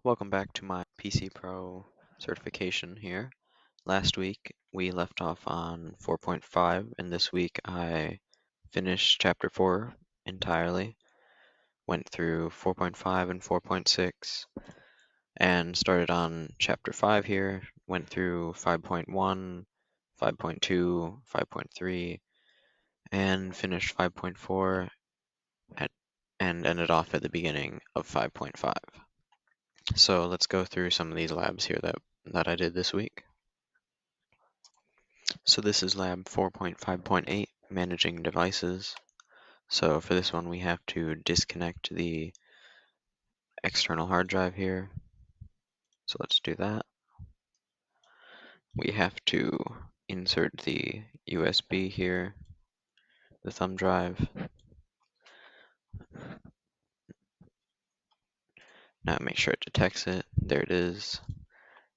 Welcome back to my PCPro certification here. Last week we left off on 4.5 and this week I finished chapter 4 entirely, went through 4.5 and 4.6 and started on chapter 5 here, went through 5.1, 5.2, 5.3 and finished 5.4 and ended off at the beginning of 5.5. So let's go through some of these labs here that I did this week. So this is lab 4.5.8, managing devices. So for this one we have to disconnect the external hard drive here. So let's do that. We have to insert the USB here, the thumb drive. Now make sure it detects it. There it is.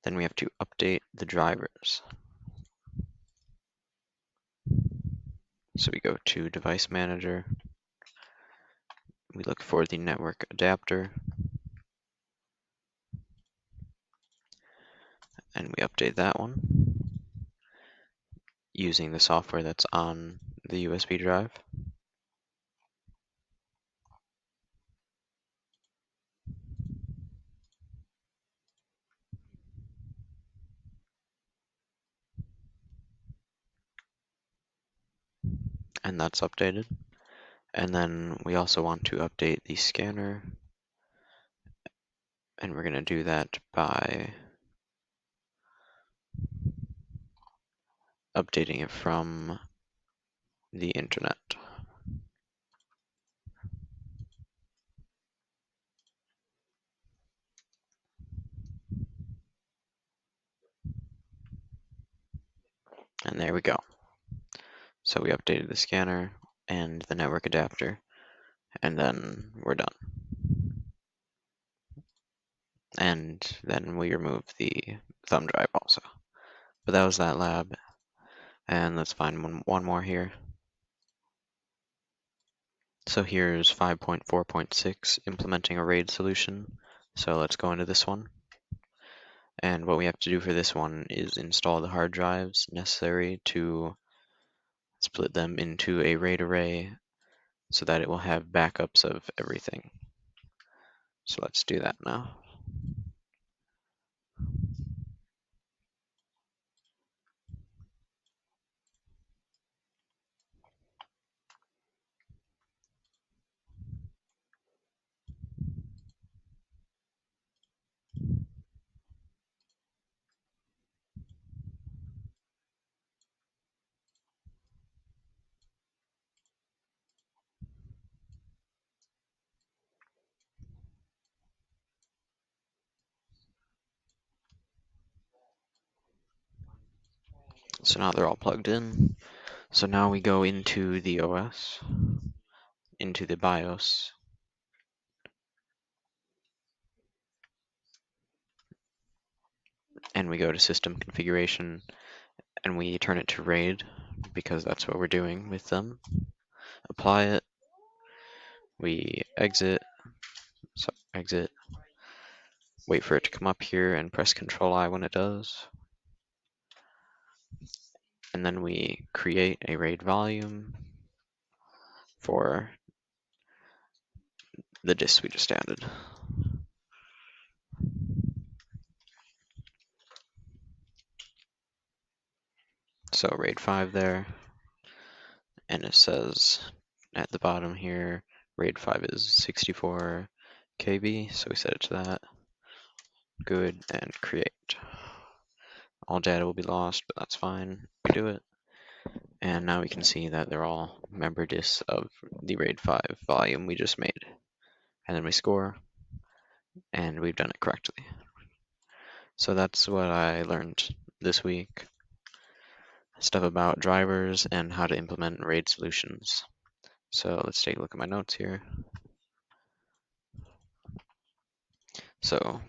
Then we have to update the drivers. So we go to Device Manager. We look for the network adapter. And we update that one using the software that's on the USB drive. And that's updated. And then we also want to update the scanner, and we're going to do that by updating it from the internet. And there we go. So we updated the scanner and the network adapter, and then we're done. And then we remove the thumb drive also. But that was that lab. And let's find one more here. So here's 5.4.6, implementing a RAID solution. So let's go into this one. And what we have to do for this one is install the hard drives necessary to split them into a RAID array so that it will have backups of everything. So let's do that now. So now they're all plugged in. So now we go into the OS, into the BIOS, and we go to system configuration, and we turn it to RAID because that's what we're doing with them. Apply it, we exit, wait for it to come up here and press Control-I when it does. And then we create a RAID volume for the disk we just added. So RAID 5 there, and it says at the bottom here, RAID 5 is 64 KB, so we set it to that. Good, and create. All data will be lost, but that's fine. We do it. And now we can see that they're all member disks of the RAID 5 volume we just made. And then we score, and we've done it correctly. So that's what I learned this week. Stuff about drivers and how to implement RAID solutions. So let's take a look at my notes here. So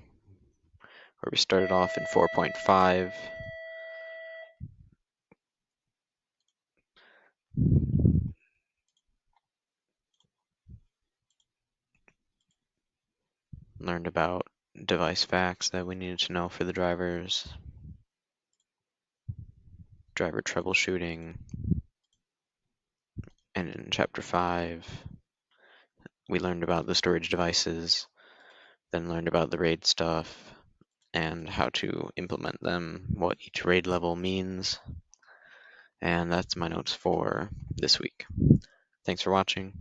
where we started off in 4.5, learned about device facts that we needed to know for the drivers, driver troubleshooting, and in Chapter 5, we learned about the storage devices, then learned about the RAID stuff, and how to implement them, what each RAID level means, and that's my notes for this week. Thanks for watching,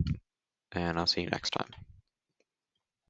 and I'll see you next time.